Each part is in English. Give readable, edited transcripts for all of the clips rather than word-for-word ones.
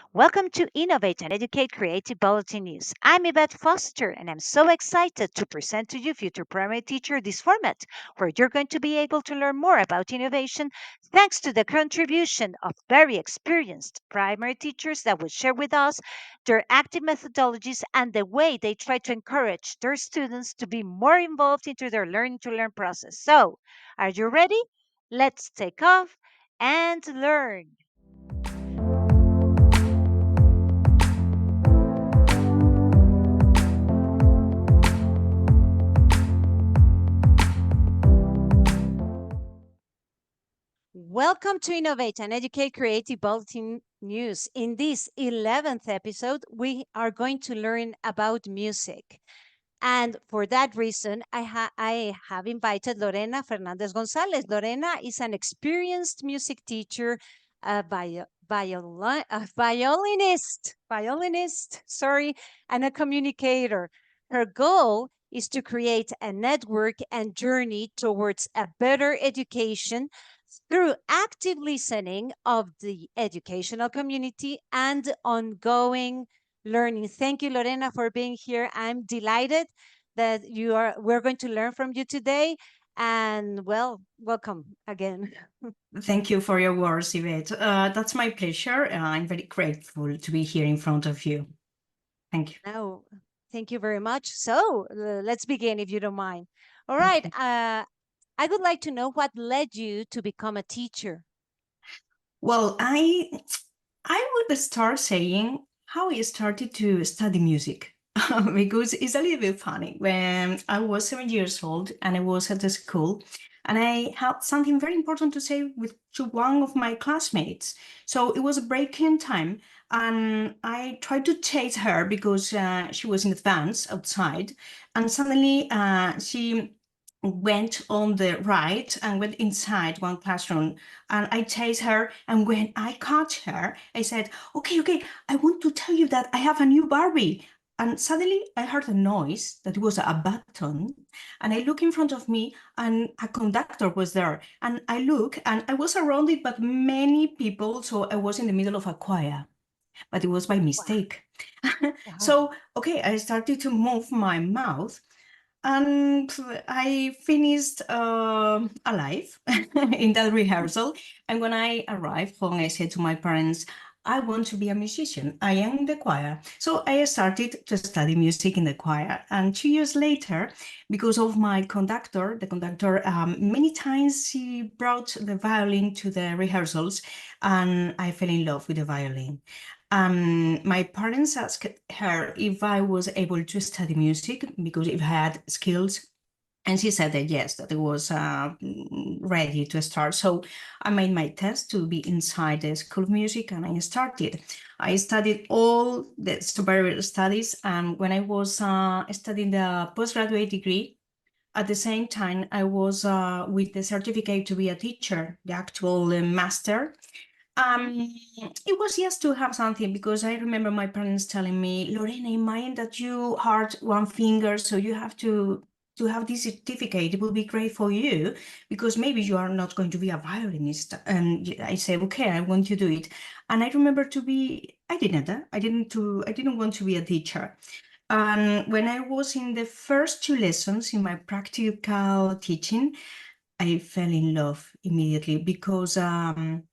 Welcome to Innovate and Educate Creative Bulletin News. I'm Yvette Foster, and I'm so excited to present to you, future primary teacher, this format where you're going to be able to learn more about innovation thanks to the contribution of very experienced primary teachers that will share with us their active methodologies and the way they try to encourage their students to be more involved into their learning to learn process. So, are you ready? Let's take off and learn. Welcome to Innovate and Educate Creative Bulletin News. In this 11th episode, we are going to learn about music. And for that reason, I have invited Lorena Fernández Gónzalez. Lorena is an experienced music teacher, violinist, sorry, and a communicator. Her goal is to create a network and journey towards a better education through active listening of the educational community and ongoing learning. Thank you, Lorena, for being here. I'm delighted that we're going to learn from you today. And well, welcome again. Thank you for your words, Yvette. That's my pleasure. I'm very grateful to be here in front of you. Thank you. Now, thank you very much. So let's begin, if you don't mind. All right. Okay. I would like to know what led you to become a teacher. Well, I would start saying how I started to study music because it's a little bit funny. When I was 7 years old and I was at the school, and I had something very important to say to one of my classmates. So it was a break-in time, and I tried to chase her because she was in advance outside, and suddenly she went on the right and went inside one classroom, and I chased her, and when I caught her I said, okay, I want to tell you that I have a new Barbie. And suddenly I heard a noise that was a button, and I look in front of me and a conductor was there, and I look and I was surrounded by many people, so I was in the middle of a choir, but it was by mistake. Wow. So okay, I started to move my mouth, and I finished alive in that rehearsal. And when I arrived home, I said to my parents, I want to be a musician. I am in the choir. So I started to study music in the choir. And 2 years later, because of my conductor, the conductor, many times he brought the violin to the rehearsals, and I fell in love with the violin. My parents asked her if I was able to study music because if I had skills. And she said that yes, that it was ready to start. So I made my test to be inside the School of Music, and I started. I studied all the superior studies. And when I was studying the postgraduate degree, at the same time, I was with the certificate to be a teacher, the actual master. It was just to have something, because I remember my parents telling me, Lorena, in mind that you hurt one finger, so you have to have this certificate. It will be great for you because maybe you are not going to be a violinist. And I said, okay, I want to do it. And I remember I didn't want to be a teacher. And when I was in the first two lessons in my practical teaching, I fell in love immediately because I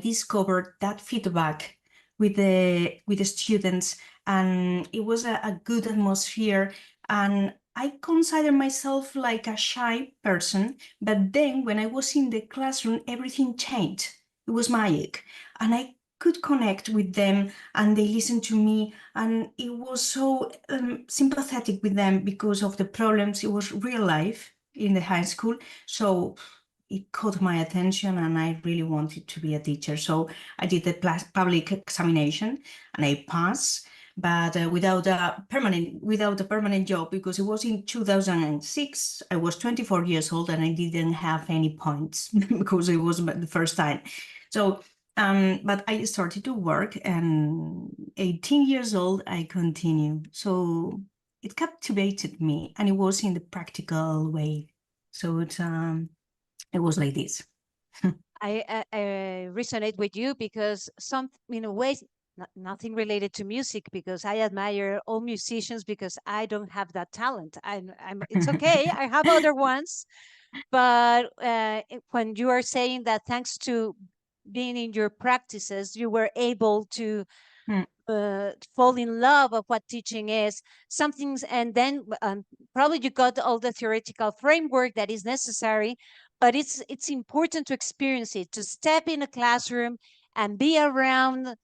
discovered that feedback with the students, and it was a good atmosphere. And I consider myself like a shy person, but then when I was in the classroom, everything changed. It was magic, and I could connect with them, and they listened to me, and it was so sympathetic with them because of the problems. It was real life in the high school, so it caught my attention, and I really wanted to be a teacher. So I did the public examination and I passed, but without a permanent job, because it was in 2006. I was 24 years old and I didn't have any points because it was the first time. So but I started to work, and 18 years old, I continued. So it captivated me, and it was in the practical way. So it was like this. I resonate with you because some, in a way, Nothing related to music, because I admire all musicians because I don't have that talent. It's okay. I have other ones, but when you are saying that thanks to being in your practices, you were able to Mm. fall in love of what teaching is, something's, and then probably you got all the theoretical framework that is necessary, but it's important to experience it, to step in a classroom and be around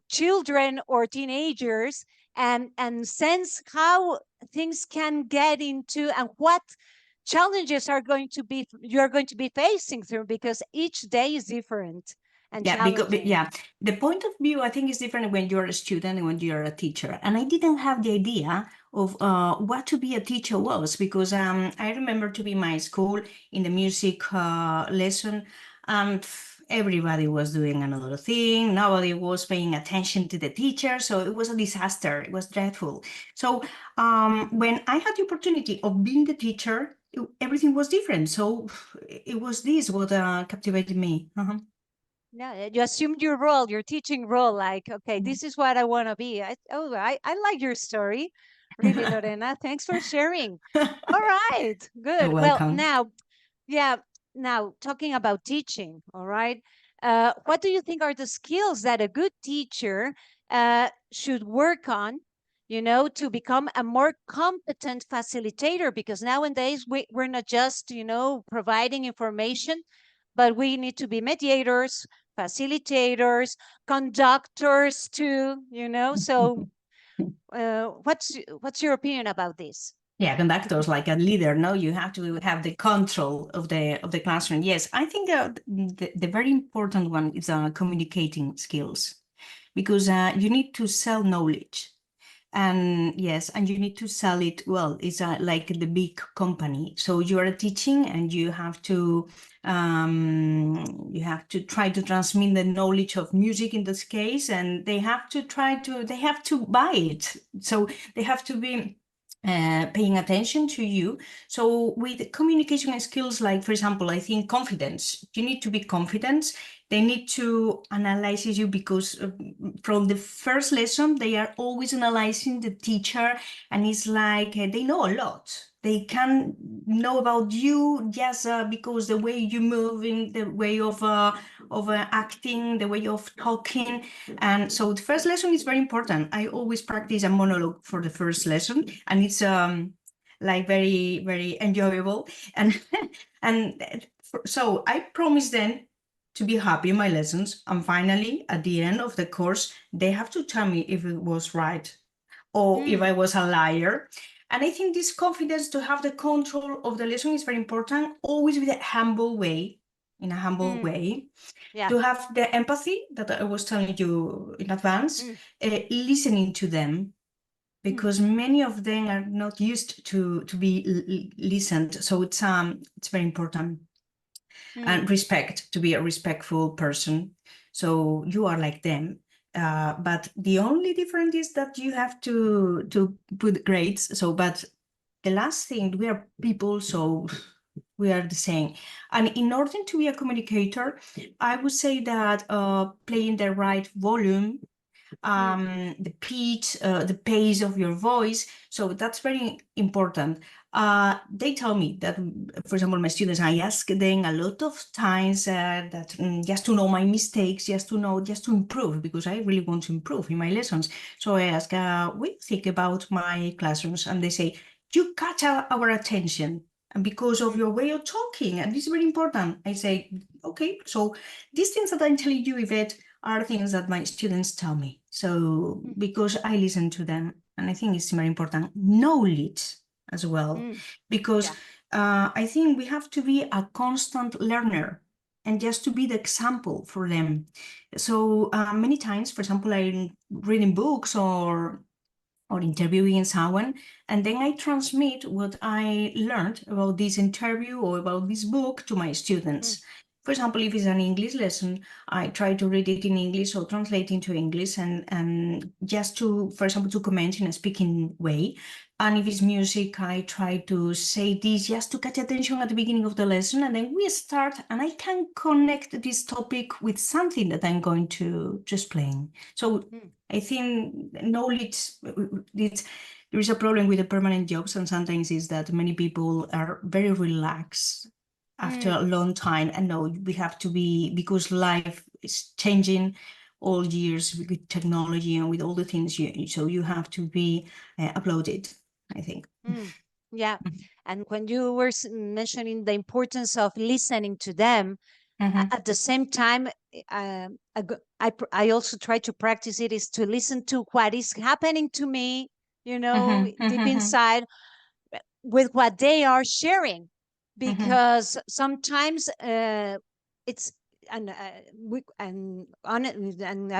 children or teenagers, and sense how things can get into, and what challenges are going to be you're going to be facing through, because each day is different and Yeah, because challenging. yeah, the point of view I think is different when you're a student and when you're a teacher. And I didn't have the idea of what to be a teacher was, because I remember to be in my school in the music lesson, and everybody was doing another thing. Nobody was paying attention to the teacher, so it was a disaster. It was dreadful. So when I had the opportunity of being the teacher, everything was different. So it was this what captivated me. Yeah, you assumed your role, your teaching role, like, okay, this is what I want to be. I like your story. Really, Lorena. Thanks for sharing. All right, You're good. Well, welcome. yeah, now talking about teaching, all right. What do you think are the skills that a good teacher should work on, to become a more competent facilitator? Because nowadays we're not just, providing information, but we need to be mediators, facilitators, conductors too, So, what's your opinion about this? Yeah, conductors like a leader. No, you have to have the control of the classroom. Yes, I think the very important one is communicating skills, because you need to sell knowledge. And yes, and you need to sell it well. It's like the big company. So you are teaching, and you have to try to transmit the knowledge of music in this case, and they have to buy it. So they have to be paying attention to you. So with communication skills, like for example, I think confidence, you need to be confident. They need to analyze you, because from the first lesson, they are always analyzing the teacher, and it's like they know a lot. They can know about you just because the way you move, in the way of acting, the way of talking. And so the first lesson is very important. I always practice a monologue for the first lesson, and it's like very, very enjoyable. And so I promise then to be happy in my lessons. And finally, at the end of the course, they have to tell me if it was right or if I was a liar. And I think this confidence to have the control of the lesson is very important, always with a humble way, in a humble way. Yeah. To have the empathy that I was telling you in advance, listening to them, because many of them are not used to be listened. So it's very important. And respect, to be a respectful person. So you are like them. But the only difference is that you have to put grades. So, but the last thing, we are people, so we are the same. And in order to be a communicator, I would say that playing the right volume, the pitch, the pace of your voice. So that's very important. They tell me that, for example, my students, I ask them a lot of times that just to know my mistakes, just to improve, because I really want to improve in my lessons. So I ask, what do you think about my classrooms? And they say, you catch our attention. And because of your way of talking, and this is very important. I say, okay, so these things that I'm telling you, Yvette, are things that my students tell me. So because I listen to them, and I think it's very important, knowledge as well, because I think we have to be a constant learner and just to be the example for them. So many times, for example, I'm reading books or interviewing someone, and then I transmit what I learned about this interview or about this book to my students. for example, if it's an English lesson, I try to read it in English or translate into English and just to, for example, to comment in a speaking way. And if it's music, I try to say this just to catch attention at the beginning of the lesson. And then we start, and I can connect this topic with something that I'm going to explain. So I think knowledge, there is a problem with the permanent jobs, and sometimes is that many people are very relaxed after a long time. And no, we have to be, because life is changing all years with technology and with all the things, so you have to be uploaded, I think. Yeah. And when you were mentioning the importance of listening to them, at the same time, I also try to practice it, is to listen to what is happening to me, deep inside, with what they are sharing, because sometimes it's and I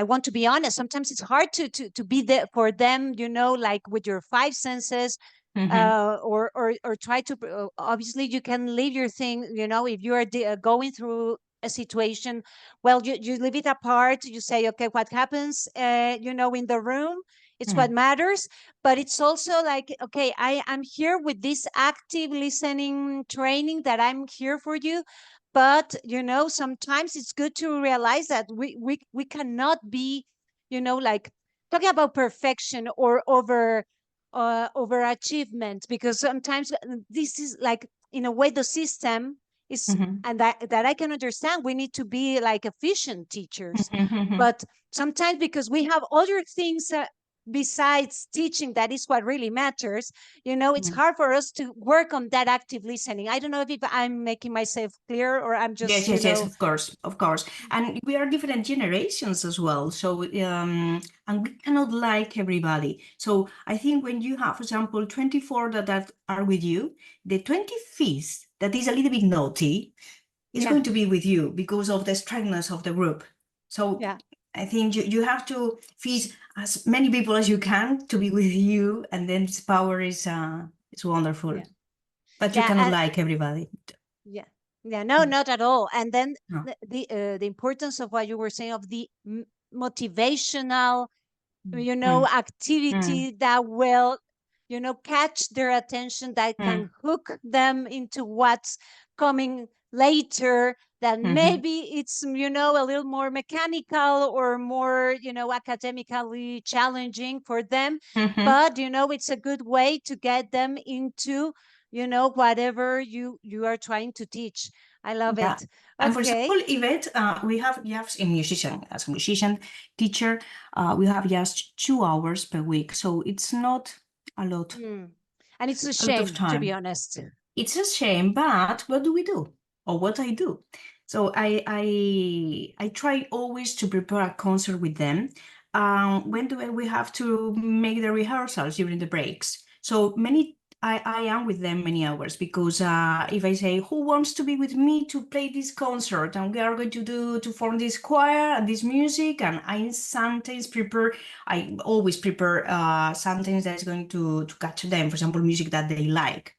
want to be honest, sometimes it's hard to be there for them, like with your five senses, or try to obviously you can leave your thing, if you are going through a situation, well, you leave it apart, you say, okay, what happens in the room, it's what matters. But it's also like, okay, I am here with this active listening training, that I'm here for you. But sometimes it's good to realize that we cannot be, like, talking about perfection or overachievement, because sometimes this is like, in a way, the system is, and that I can understand, we need to be like efficient teachers. But sometimes, because we have other things besides teaching, that is what really matters, it's hard for us to work on that active listening. I don't know if I'm making myself clear, or I'm just, Yes, of course, of course. And we are different generations as well. So, and we cannot like everybody. So I think when you have, for example, 24 that are with you, the 25th, that is a little bit naughty, is going to be with you because of the strengthness of the group. So I think you have to feed as many people as you can to be with you, and then this power is wonderful. But you cannot like everybody. No, not at all. And then the importance of what you were saying, of the motivational, activity that will, catch their attention, that can hook them into what's coming later, that maybe it's, a little more mechanical or more, academically challenging for them. But, it's a good way to get them into, whatever you are trying to teach. I love it. And for example, Yvette, we have a musician, as a musician teacher, we have just 2 hours per week. So it's not a lot. And it's a shame, to be honest. It's a shame, but what do we do? Or what I do? So I try always to prepare a concert with them. When do we have to make the rehearsals during the breaks? So I am with them many hours, because if I say, who wants to be with me to play this concert, and we are going to form this choir and this music, and I always prepare something that's going to catch them, for example, music that they like.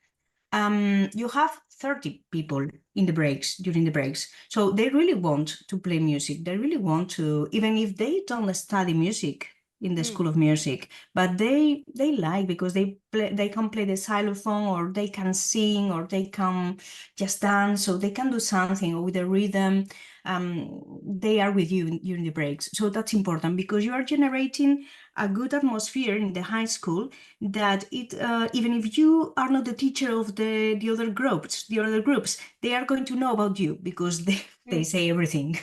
You have 30 people in the breaks, during the breaks. So they really want to play music. They really want to, even if they don't study music in the School of Music, but they like, because they can play the xylophone, or they can sing, or they can just dance, so they can do something, or with the rhythm. They are with you during the breaks. So that's important, because you are generating a good atmosphere in the high school, that it even if you are not the teacher of the other groups, they are going to know about you, because they say everything.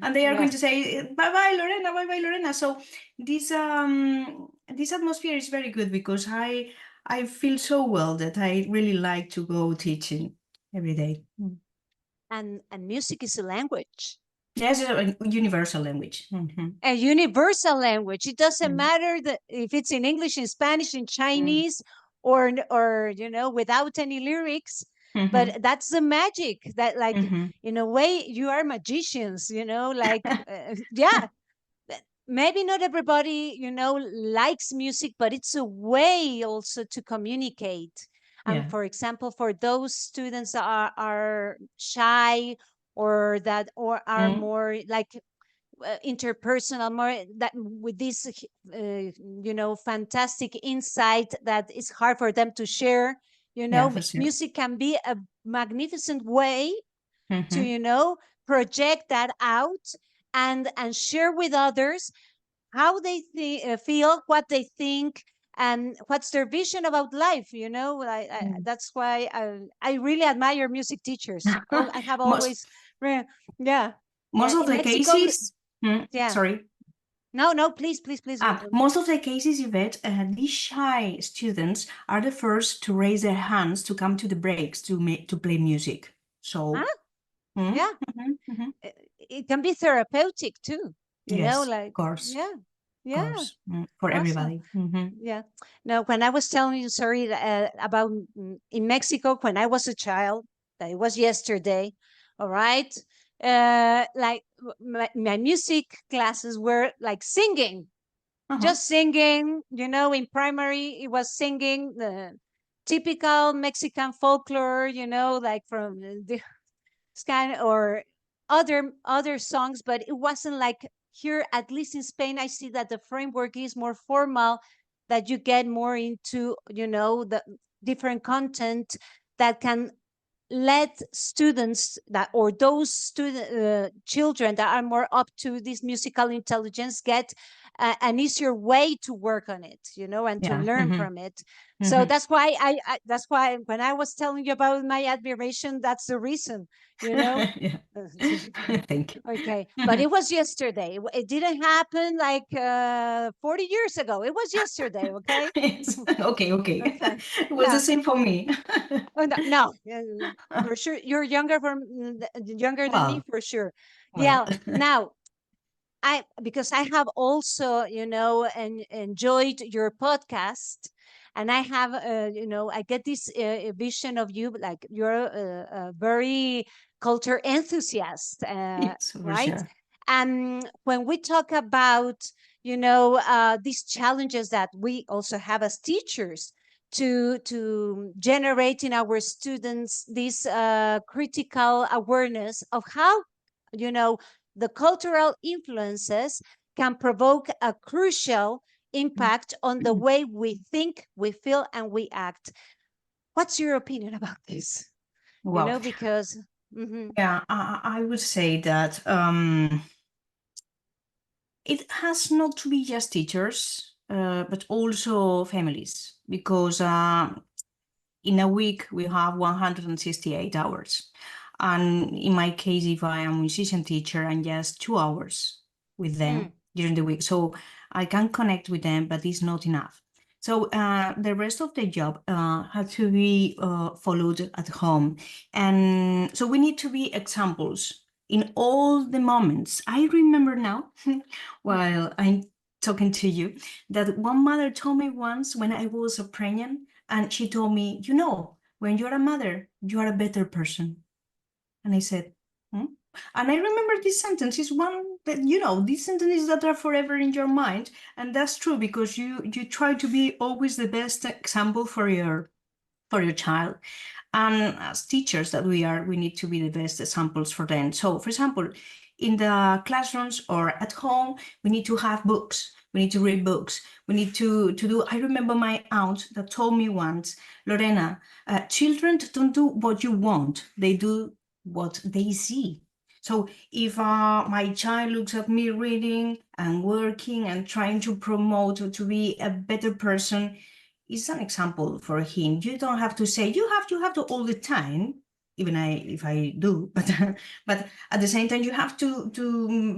And they are going to say, bye bye Lorena. So this atmosphere is very good, because I feel so well that I really like to go teaching every day. And music is a language. Yes, a universal language. A universal language. It doesn't matter if it's in English, in Spanish, in Chinese, or without any lyrics. But that's the magic, that, like, in a way, you are magicians, like, maybe not everybody, likes music, but it's a way also to communicate. And for example, for those students that are shy, or that or are more like interpersonal, more that with this fantastic insight that is hard for them to share. Yeah, for sure. Music can be a magnificent way to Mm-hmm. project that out and share with others how they feel, what they think, and what's their vision about life. That's why I really admire music teachers. I have most always yeah, most of in the Mexico. cases, Yeah. sorry. No, please. Most of the cases, Yvette, these shy students are the first to raise their hands to come to the breaks to play music. Huh? So, Yeah. It can be therapeutic too. yes, of Like course, yeah, of yeah, course, for awesome. everybody. Yeah. No, when I was telling you, sorry, about in Mexico when I was a child, that it was yesterday. All right. Like my music classes were like singing, Uh-huh. just singing. In primary, it was singing the typical Mexican folklore. Like from the kind or other songs, but it wasn't like here. At least in Spain, I see that the framework is more formal, that you get more into the different content that can let students that or those student children that are more up to this musical intelligence get an easier way to work on it, and to Yeah. learn Mm-hmm. from it. So Mm-hmm. that's why that's why when I was telling you about my admiration, that's the reason, you know. Yeah. Thank you. Okay, but Mhm. it was yesterday. It didn't happen like 40 years ago. It was yesterday. Okay. Yes. Okay, okay. Okay. It was the Yeah. same for me. Oh no, no, for sure. You're younger than me Well, for sure. well. Yeah. Now, because I have also, enjoyed your podcast, and I have, I get this vision of you, like you're a very culture enthusiast, Yes, for right? sure. And when we talk about, these challenges that we also have as teachers to generate in our students this critical awareness of how, you know the cultural influences can provoke a crucial impact on the way we think, we feel, and we act. What's your opinion about this? Wow. Because mhm, Yeah, I would say that it has not to be just teachers, but also families, because in a week we have 168 hours. And in my case, if I am a musician teacher, I'm just 2 hours with them mm, during the week. So I can connect with them, but it's not enough. So the rest of the job had to be followed at home. And so we need to be examples in all the moments. I remember now, while I'm talking to you, that one mother told me once when I was pregnant, and she told me, when you're a mother, you are a better person. And I said, hmm? And I remember this sentence is one that, these sentences that are forever in your mind. And that's true because you try to be always the best example for your child. And as teachers that we are, we need to be the best examples for them. So, for example, in the classrooms or at home, we need to have books. We need to read books. We need to do. I remember my aunt that told me once, Lorena, children don't do what you want. They do what they see. So if my child looks at me reading and working and trying to promote to be a better person, is an example for him. You don't have to say you have to all the time, even if I do, but but at the same time you have to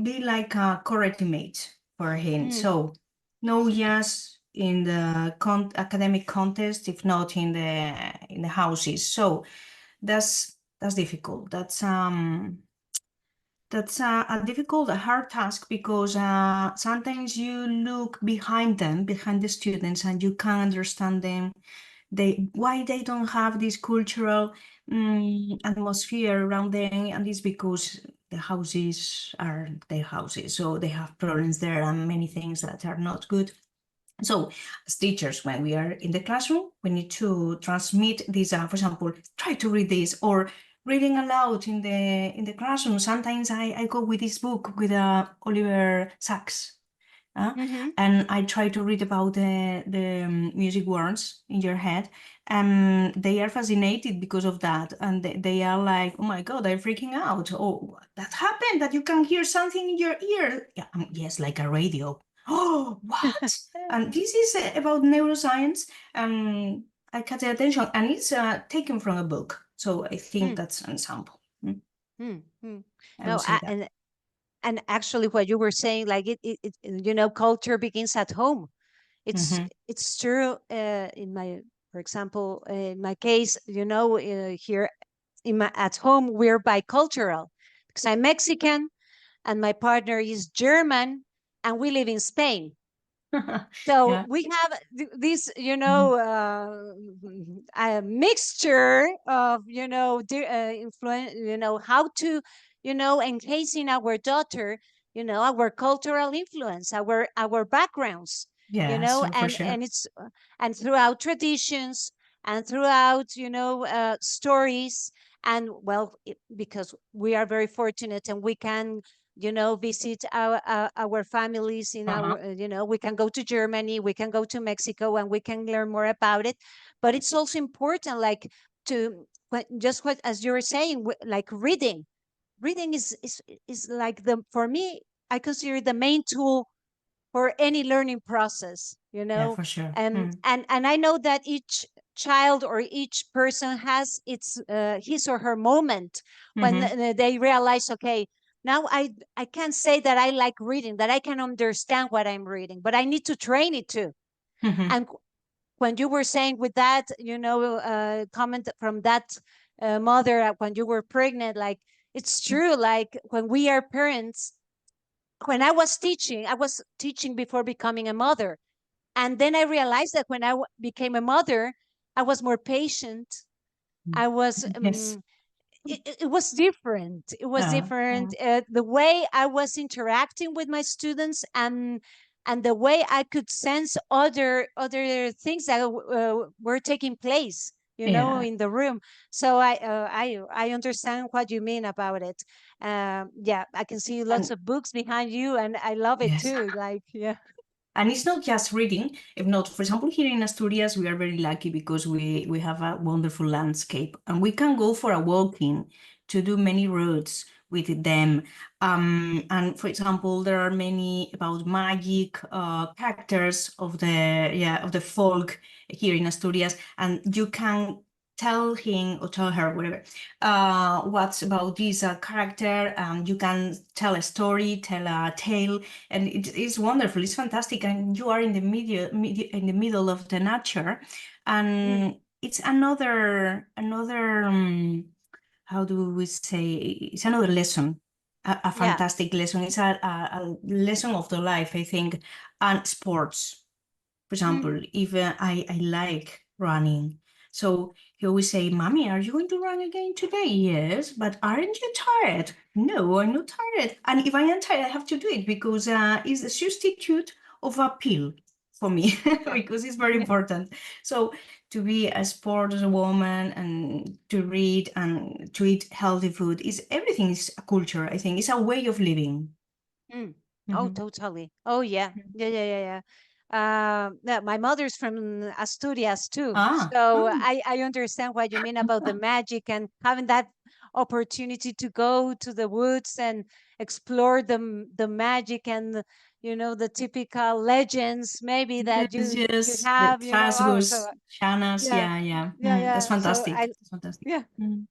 be like a correct image for him. mm. So no, yes, in the academic contest, if not in the houses. So that's difficult. That's a difficult, a hard task because sometimes you look behind them, behind the students, and you can't understand them. Why they don't have this cultural atmosphere around them, and it's because the houses are their houses, so they have problems there and many things that are not good. So, as teachers, when we are in the classroom, we need to transmit these, for example, try to read this or reading aloud in the classroom. Sometimes I go with this book with Oliver Sacks. Mm-hmm. And I try to read about the music words in your head, and they are fascinated because of that, and they are like, oh my god, I'm freaking out. Oh, that happened, that you can hear something in your ear. Yeah, yes, like a radio. Oh, what? And this is about neuroscience, and I catch the attention, and it's taken from a book, so I think Mm, that's an example. mm, mm. I would No, say that. and actually, what you were saying, like culture begins at home. It's Mm-hmm. it's true. In my, for example, in my case, here at home, we're bicultural because I'm Mexican and my partner is German, and we live in Spain. So Yeah. we have this, Mhm. a mixture of, influence, how to, encase in our daughter, our cultural influence, our backgrounds, Yeah, so for and sure. it's and throughout traditions and throughout, stories. And well, because we are very fortunate and we can, visit our families in Uh-huh. our, we can go to Germany, we can go to Mexico, and we can learn more about it. But it's also important, like, to just what, as you were saying, like reading is like, the for me, I consider the main tool for any learning process, Yeah, for sure. and I know that each child or each person has its his or her moment when Mm-hmm. they realize, okay, now I can't say that I like reading, that I can understand what I'm reading, but I need to train it too. Mm-hmm. And when you were saying with that, comment from that mother, when you were pregnant, like, it's true, like when we are parents, when I was teaching before becoming a mother. And then I realized that when became a mother, I was more patient. I was, Yes. it was different. It was Yeah. different. Yeah. The way I was interacting with my students, and the way I could sense other things that were taking place, Yeah. in the room. So I understand what you mean about it. Yeah, I can see lots And of books behind you, and I love it yes. too. Like, yeah. And it's not just reading. If not, for example, here in Asturias, we are very lucky because we have a wonderful landscape and we can go for a walking to do many routes with them. And for example, there are many about magic characters of the folk here in Asturias, and you can tell him or tell her whatever what's about this character, and you can tell a story, tell a tale, and it is wonderful. It's fantastic, and you are in the in the middle of the nature, Mm, and it's another how do we say? It's another lesson, a yeah. fantastic lesson. It's a lesson of the life, I think, and sports. For Mm, example, if I like running, so he always say, "Mommy, are you going to run again today?" Yes, but aren't you tired? No, I'm not tired. And if I am tired, I have to do it because it's a substitute of a pill for me yeah. because it's very Yeah. important. So to be a sports woman and to read and to eat healthy food is everything is a culture. I think it's a way of living. Mm. Oh, Mhm. totally. Oh, yeah. Yeah, yeah, yeah, yeah. Yeah, my mother's from Asturias too, Ah, so mm. I understand what you mean about the magic and having that opportunity to go to the woods and explore the magic and the typical legends maybe that Yes, you yes, the have. Oh, so Trasgos, Shanas, yeah, yeah, yeah. yeah, That's yeah. So fantastic. That's fantastic. yeah. Mhm.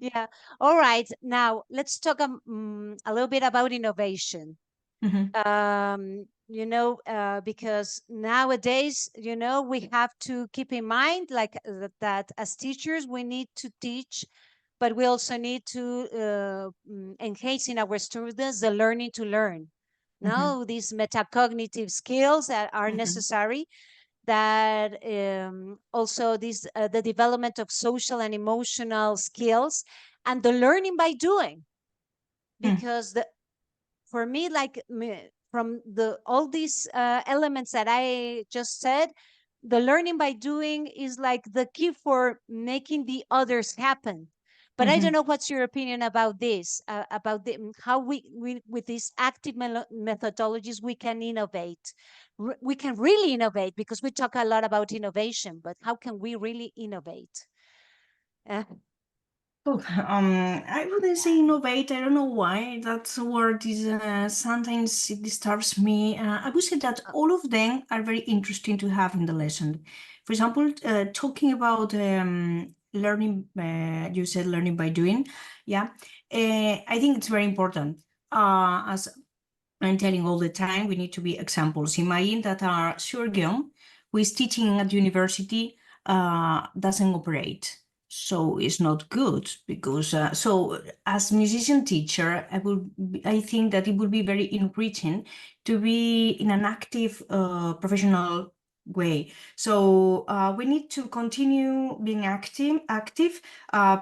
Yeah. All right. Now let's talk a little bit about innovation. Mhm. Because nowadays, we have to keep in mind, like, that as teachers, we need to teach, but we also need to enhance in our students the learning to learn. Mhm. Now, these metacognitive skills that are Mhm. necessary, that also this the development of social and emotional skills, and the learning by doing, Mhm. because for me, like, from the all these elements that I just said, the learning by doing is like the key for making the others happen, But I don't know what's your opinion about this, about how we with these active methodologies we can innovate. We can really innovate because we talk a lot about innovation, but how can we really innovate? Uh, Oh, I wouldn't say innovate. I don't know why that word is sometimes it disturbs me. I would say that all of them are very interesting to have in the lesson. For example, talking about learning, you said learning by doing. Yeah, I think it's very important. As I'm telling all the time, we need to be examples. Imagine that our surgeon who is teaching at university doesn't operate. So it's not good because so as musician teacher, I think that it would be very enriching to be in an active professional way. So we need to continue being active,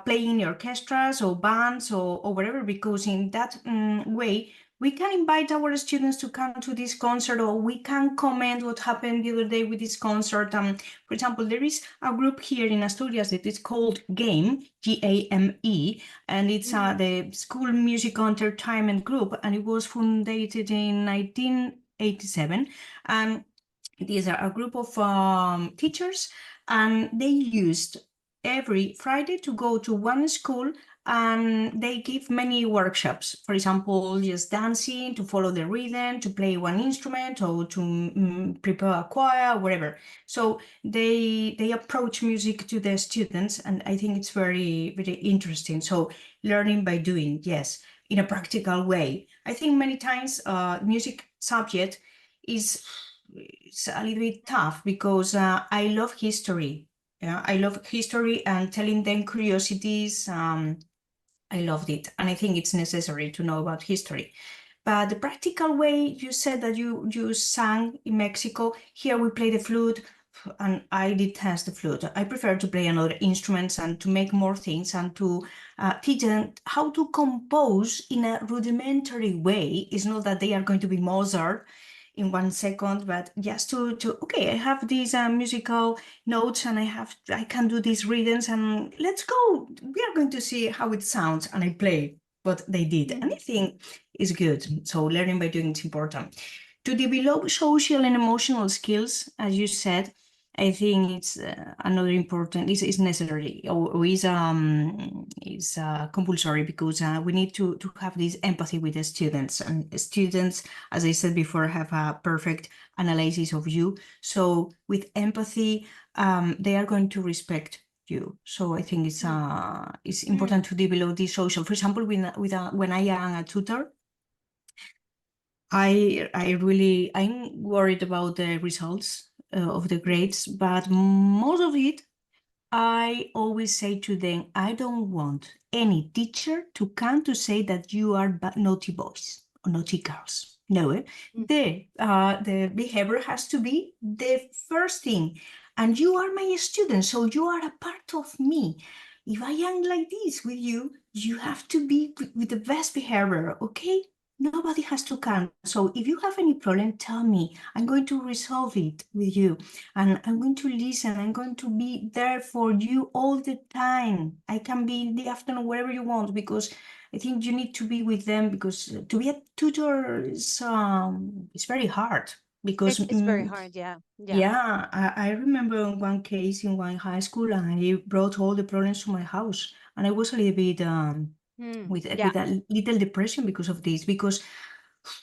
playing in orchestras or bands or whatever, because in that way we can invite our students to come to this concert, or we can comment what happened the other day with this concert. For example, there is a group here in Asturias that is called GAME, G-A-M-E, and it's the School Musical Entertainment Group, and it was founded in 1987. And it is a group of teachers, and they used every Friday to go to one school, and they give many workshops. For example, just dancing, to follow the rhythm, to play one instrument, or to prepare a choir, whatever. So they approach music to the students, and I think it's very, very interesting. So learning by doing, yes, in a practical way. I think many times music subject is it's a little bit tough because I love history. Yeah, I love history and telling them curiosities. I loved it, and I think it's necessary to know about history. But the practical way, you said that you sang in Mexico. Here we play the flute, and I detest the flute. I prefer to play another instruments and to make more things and to teach them how to compose in a rudimentary way. It's not that they are going to be Mozart in 1 second, but just to okay, I have these musical notes, and I can do these rhythms, and let's go. We are going to see how it sounds, and I play what they did. And I think is good. So learning by doing is important. To develop social and emotional skills, as you said, I think it's another important, is necessary, or is compulsory, because we need to have this empathy with the students. And students, as I said before, have a perfect analysis of you. So with empathy, they are going to respect you. So I think it's important to develop this social. For example, when I am a tutor, I'm worried about the results of the grades, but most of it, I always say to them, I don't want any teacher to come to say that you are naughty boys or naughty girls. No, the behavior has to be the first thing. And you are my student, so you are a part of me. If I am like this with you, you have to be with the best behavior, okay? Nobody has to come. So if you have any problem, tell me. I'm going to resolve it with you. And I'm going to listen. I'm going to be there for you all the time. I can be in the afternoon, wherever you want, because I think you need to be with them, because to be a tutor is it's very hard, because it's very hard. Yeah. yeah, I remember one case in one high school, and I brought all the problems to my house, and I was a little bit with a little depression because of this, because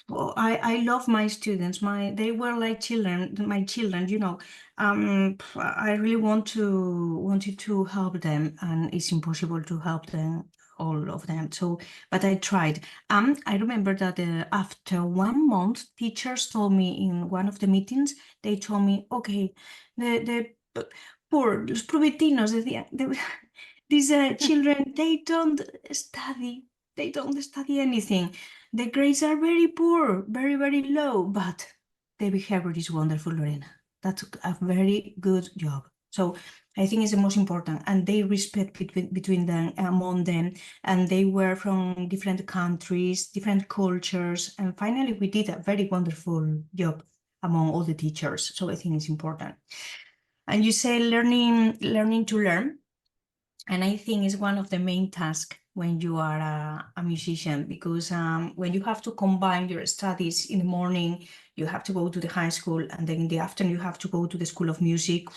I love my students. They were like children, my children, you know. I really wanted to help them, and it's impossible to help them, all of them. So, but I tried. I remember that after 1 month, teachers told me in one of the meetings, they told me, okay, the poor, los provetinos, these children, they don't study. They don't study anything. The grades are very poor, very, very low, but the behavior is wonderful, Lorena. That's a very good job. So I think it's the most important, and they respect between them, among them, and they were from different countries, different cultures, and finally we did a very wonderful job among all the teachers. So I think it's important. And you say learning to learn. And I think it's one of the main tasks when you are a musician, because when you have to combine your studies in the morning, you have to go to the high school, and then in the afternoon you have to go to the school of music.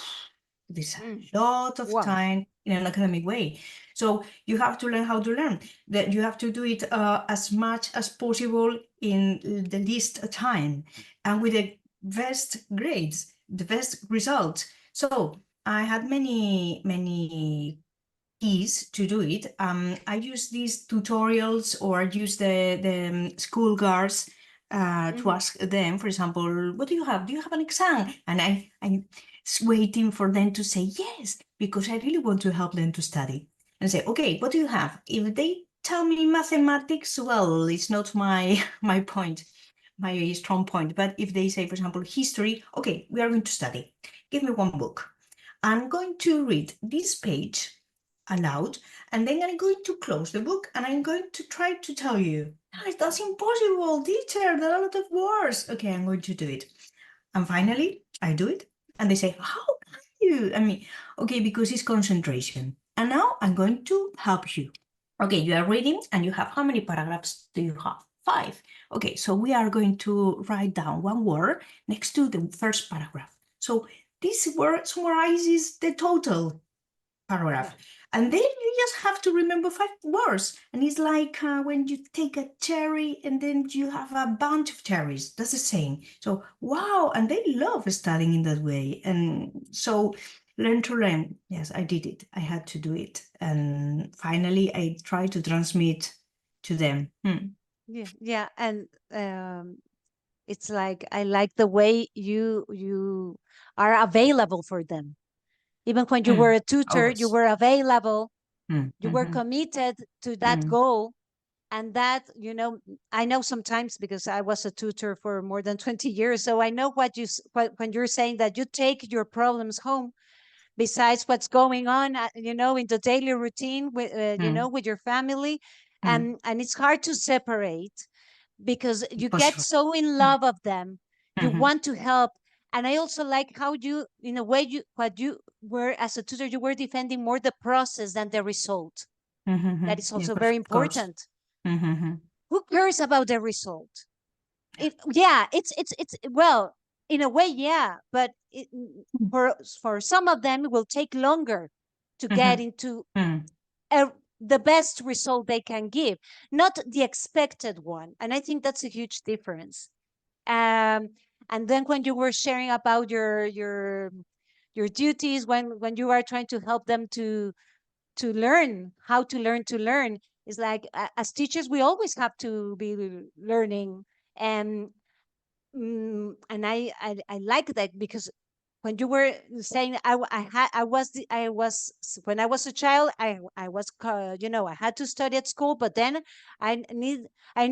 There's a lot of Wow. time in an academic way. So you have to learn how to learn. That you have to do it as much as possible in the least time and with the best grades, the best results. So I had many keys to do it. I use these tutorials, or use the school guards to ask them, for example, what do you have? Do you have an exam? And I'm waiting for them to say yes, because I really want to help them to study. And say, okay, what do you have? If they tell me mathematics, well, it's not my my point, my strong point. But if they say, for example, history, okay, we are going to study. Give me one book. I'm going to read this page aloud, and then I'm going to close the book and I'm going to try to tell you, "Guys, that's impossible, teacher, there are a lot of words." Okay, I'm going to do it. And finally, I do it. And they say, "How can you?" I mean, okay, because it's concentration. And now I'm going to help you. Okay, you are reading and you have, how many paragraphs do you have? 5. Okay, so we are going to write down one word next to the first paragraph. So this word summarizes the total paragraph. Yeah. And then you just have to remember 5 words. And it's like when you take a cherry and then you have a bunch of cherries. That's the same. So, wow. And they love studying in that way. And so, learn to learn. Yes, I did it. I had to do it. And finally, I tried to transmit to them. Yeah, yeah, and it's like I like the way you are available for them. Even when you were a tutor, you Always. were available, you were Mhm, committed to that goal. And that, I know sometimes, because I was a tutor for more than 20 years, so I know when you're saying that you take your problems home, besides what's going on, in the daily routine with, with your family. And it's hard to separate, because you For get sure. so in love of them, you Mhm, want to help. And I also like how you, in a way, what you were as a tutor, you were defending more the process than the result. That is Yeah, also of very course. important. Mhm, Who cares about the result? Yeah, it's well, in a way, yeah, but for some of them, it will take longer to get mhm, into mhm, a, the best result they can give, not the expected one. And I think that's a huge difference. um and then when you were sharing about your duties, when you are trying to help them to learn how to learn, is like, as teachers, we always have to be learning. And and I like that, because when you were saying, I was, when I was a child, I was, I had to study at school, but then I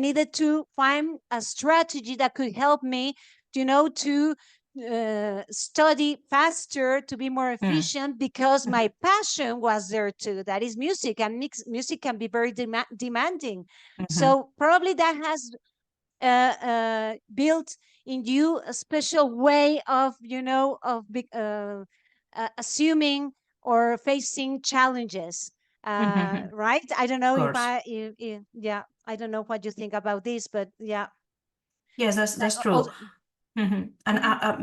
needed to find a strategy that could help me, to study faster, to be more mhm, efficient, because my mhm, passion was there too. That is music, and music can be very demanding. mhm, So probably that has built in you a special way of, assuming or facing challenges, mhm. right? I don't Of know if course. yeah, I don't know what you think about this, but yeah. Yes, Like, that's true. And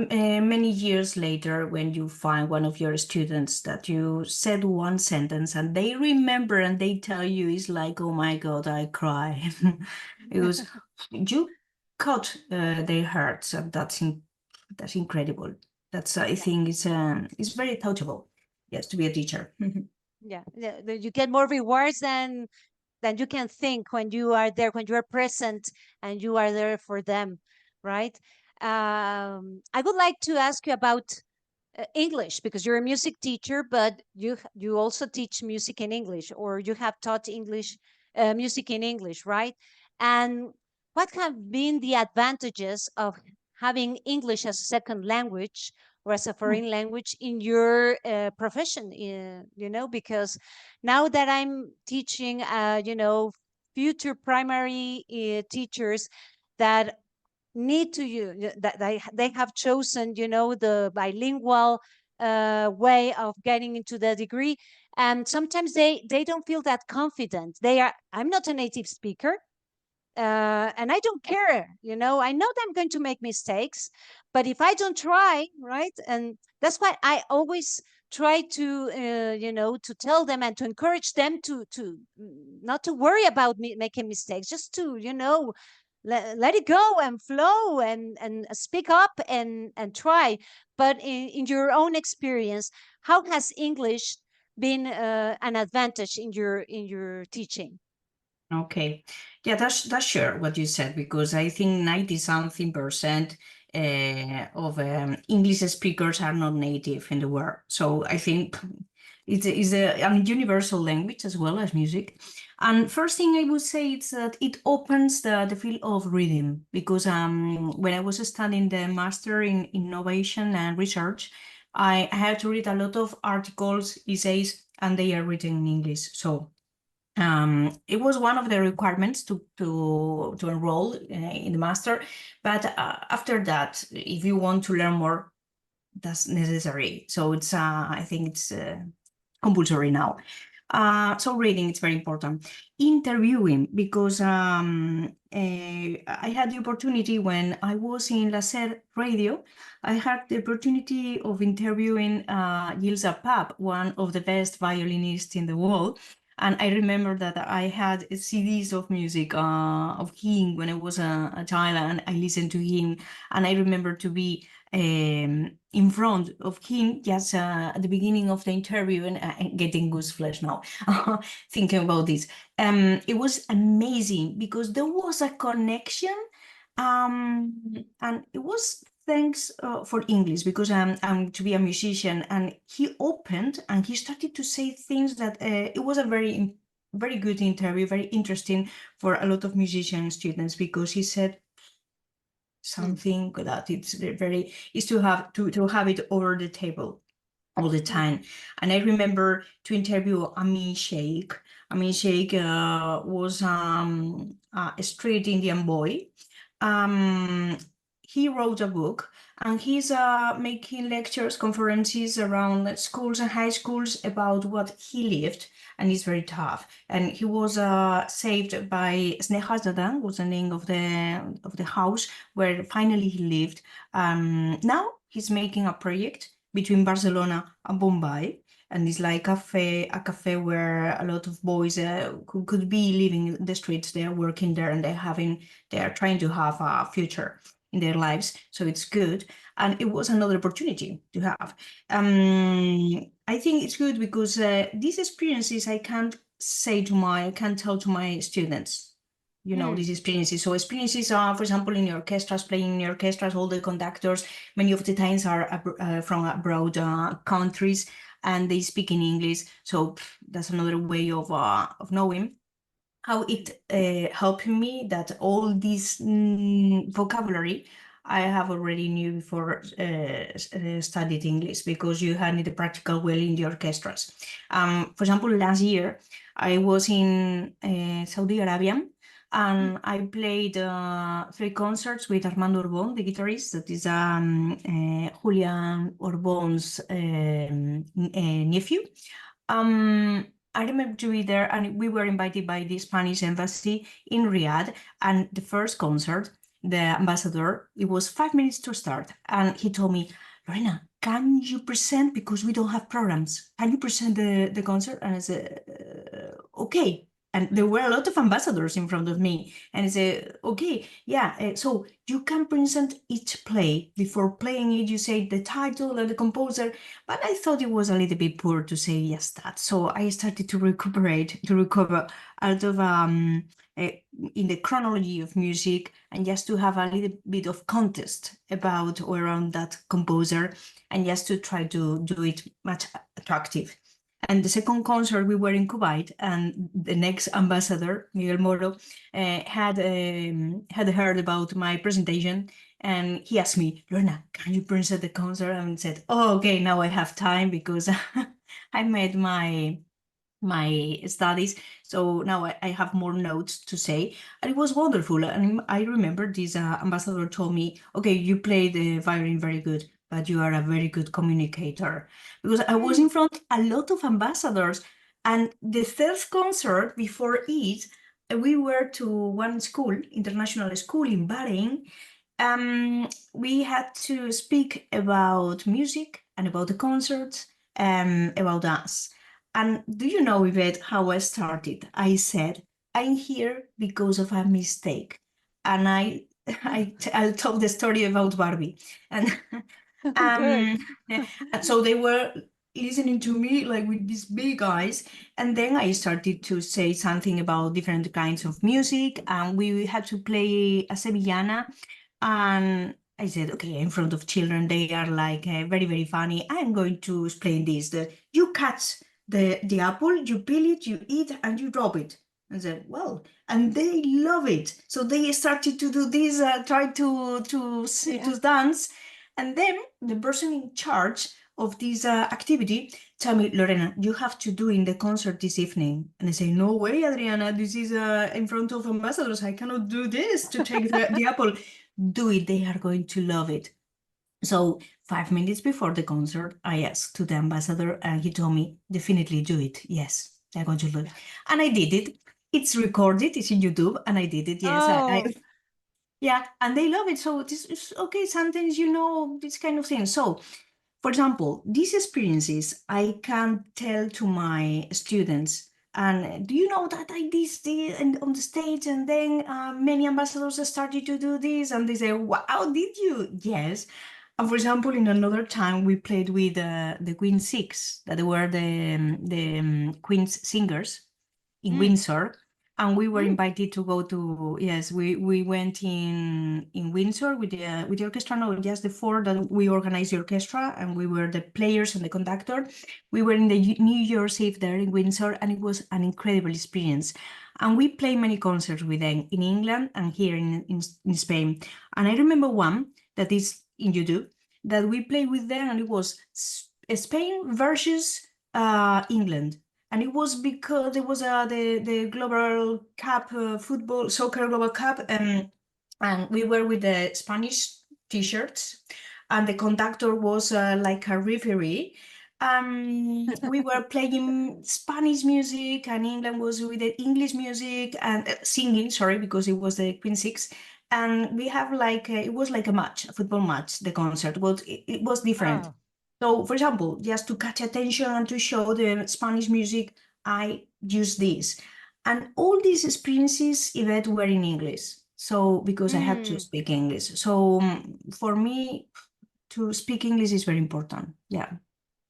mhm. many years later, when you find one of your students that you said one sentence and they remember and they tell you, it's like, oh my God, I cry. Because you caught their hearts, and that's incredible. That's, I Yeah, think, it's very touchable. Yes, to be a teacher. yeah, yeah, you get more rewards than you can think, when you are there, when you are present, and you are there for them, right? I would like to ask you about English, because you're a music teacher, but you also teach music in English, or you have taught English, music in English, right? And what have been the advantages of having English as a second language, or as a foreign language, in your profession? Because now that I'm teaching, future primary teachers that need to that they have chosen, the bilingual way of getting into the degree. and sometimes they don't feel that confident. I'm not a native speaker, and I don't care. I know that I'm going to make mistakes, but if I don't try, right? And that's why I always try to, to tell them and to encourage them to not to worry about me making mistakes, just to, let it go and flow and speak up and try. But in your own experience, how has English been an advantage in your teaching? Okay. Yeah, that's sure what you said, because I think 90 something percent of English speakers are not native in the world. So I think it's a universal language as well as music. And first thing I would say is that it opens the field of reading, because when I was studying the master in innovation and research, I had to read a lot of articles, essays, and they are written in English. So it was one of the requirements to enroll in the master, but after that, if you want to learn more, that's necessary. So it's I think it's compulsory now. So reading is very important. Interviewing, because I had the opportunity when I was in Laser Radio, I had the opportunity of interviewing Gilsa Papp, one of the best violinists in the world. And I remember that I had CDs of music of him when I was a child, and I listened to him. And I remember to be in front of him just at the beginning of the interview, and getting gooseflesh now thinking about this. It was amazing because there was a connection, and it was thanks for English, because I'm to be a musician, and he opened and he started to say things that it was a very good interview, very interesting for a lot of musician students, because he said something that it's very is to have it over the table all the time. And I remember to interview Amin Sheikh. Amin Sheikh was a street Indian boy. Um, he wrote a book, and he's making lectures, conferences around schools and high schools about what he lived, and it's very tough. And he was saved by Sneha Zadan, was the name of the house where finally he lived. Now he's making a project between Barcelona and Bombay, and it's like a cafe where a lot of boys who could be living in the streets, they are working there, and they are trying to have a future in their lives. So it's good, and it was another opportunity to have. I think it's good because these experiences I can't tell to my students. These experiences. So experiences are, for example, in the orchestras, playing in the orchestras, all the conductors, many of the times are from abroad countries, and they speak in English. So that's another way of knowing how it helped me, that all this vocabulary I have already knew before studied English, because you had the practical well in the orchestras. For example, last year I was in Saudi Arabia, and I played 3 concerts with Armando Orbon, the guitarist, that is Julian Orbon's nephew. I remember to be there, and we were invited by the Spanish embassy in Riyadh. And the first concert, the ambassador, it was 5 minutes to start, and he told me, Lorena, can you present, because we don't have programs? Can you present the concert? And I said, okay. And there were a lot of ambassadors in front of me, and I said, okay, yeah. So you can present each play. Before playing it, you say the title and the composer. But I thought it was a little bit poor to say yes that. So I started to recover out of in the chronology of music, and just to have a little bit of contest about or around that composer, and just to try to do it much attractive. And the second concert, we were in Kuwait, and the next ambassador, Miguel Moro, had heard about my presentation, and he asked me, Lorena, can you present the concert? And I said, oh, okay, now I have time, because I made my studies. So now I have more notes to say. And it was wonderful. And I remember this ambassador told me, okay, you play the violin very good, but you are a very good communicator. Because I was in front a lot of ambassadors, and the third concert before it, we were to one school, international school in Bahrain. We had to speak about music and about the concerts, about us. And do you know, Yvette, how I started? I said, I'm here because of a mistake. And I'll tell the story about Barbie. And Good. and so they were listening to me like with these big eyes. And then I started to say something about different kinds of music. And we had to play a Sevillana. And I said, okay, in front of children, they are like very, very funny. I'm going to explain this. You catch the apple, you peel it, you eat, and you drop it. I said, well, and they love it. So they started to do this, try to dance. And then the person in charge of this activity tell me, Lorena, you have to do in the concert this evening. And I say, no way, Adriana, this is in front of ambassadors. I cannot do this to take the apple. Do it, they are going to love it. So 5 minutes before the concert, I asked to the ambassador and he told me, definitely do it. Yes, they're going to love it. And I did it. It's recorded, it's in YouTube, and I did it. Yes, Oh, yeah, and they love it. So this is okay. Sometimes, this kind of thing. So, for example, these experiences I can tell to my students. And do you know that I did this and on the stage, and then many ambassadors started to do this, and they say, "Wow, did you?" Yes. And for example, in another time, we played with the Queen Six, that were the Queen's singers in Windsor, and we were invited to go to, yes, we went in Windsor with the orchestra, no, just the four that we organized the orchestra, and we were the players and the conductor. We were in the New Year's Eve there in Windsor, and it was an incredible experience. And we played many concerts with them in England and here in Spain. And I remember one that is in YouTube that we played with them, and it was Spain versus England. And it was because there was the Global Cup, football, soccer Global Cup, and we were with the Spanish t-shirts, and the conductor was like a referee. We were playing Spanish music, and England was with the English music and singing, sorry, because it was the Queen Six. And we have like, it was like a match, a football match, the concert. Well, it was different. oh, So, for example, just to catch attention and to show the Spanish music, I use this. And all these experiences, Yvette, were in English. So, because I had to speak English. So, for me, to speak English is very important. Yeah,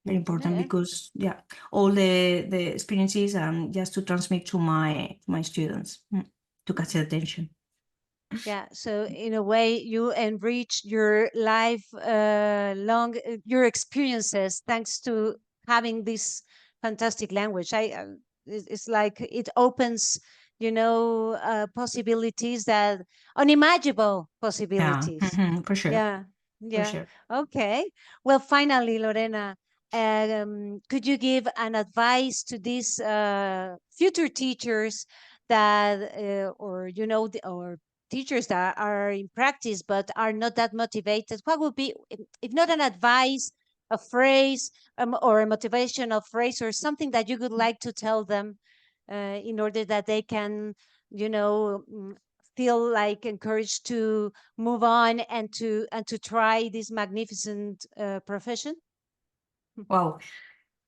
very important yeah. because, yeah, all the experiences and just to transmit to my students to catch attention. Yeah, so in a way, you enrich your life long your experiences thanks to having this fantastic language. It's like it opens, possibilities that unimaginable Yeah, possibilities. for sure, Yeah, for yeah. sure. Okay. Well, finally, Lorena, could you give an advice to these future teachers that, or teachers that are in practice but are not that motivated? What would be, if not an advice, a phrase, or a motivational phrase, or something that you would like to tell them in order that they can, feel like encouraged to move on and to try this magnificent profession? Wow.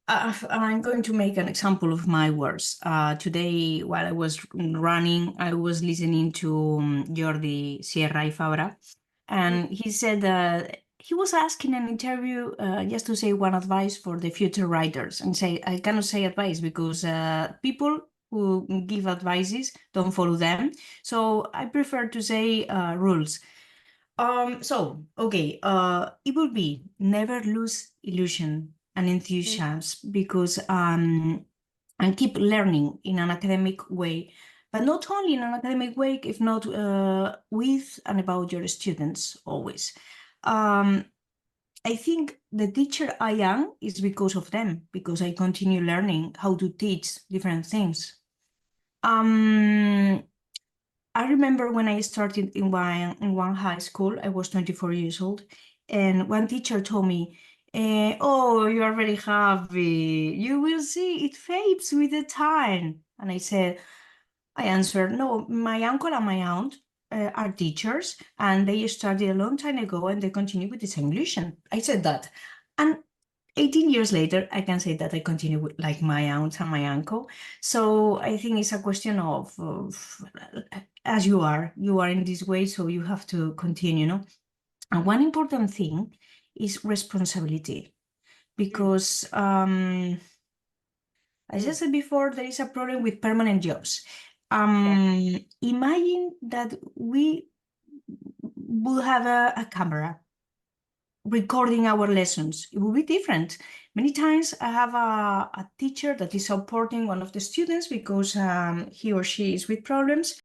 I'm going to make an example of my words. Today, while I was running, I was listening to Jordi Sierra y Fabra, and he said he was asking an interview just to say one advice for the future writers, and say I cannot say advice because people who give advices don't follow them, so I prefer to say rules. Okay, it will be never lose illusion and Mm. enthusiasm because and keep learning in an academic way, but not only in an academic way, if not with and about your students always. Um, I think the teacher I am is because of them, because I continue learning how to teach different things. Um, I remember when I started in one high school, I was 24 years old, And one teacher told me, oh, you are very happy. You will see it fades with the time. And I answered, no, my uncle and my aunt are teachers and they started a long time ago and they continue with the same illusion. I said that. And 18 years later, I can say that I continue with like my aunt and my uncle. So I think it's a question of as you are in this way, so you have to continue, no? And one important thing is responsibility, because as I said before, there is a problem with permanent jobs. Imagine that we will have a camera recording our lessons. It will be different. Many times I have a teacher that is supporting one of the students because he or she is with problems.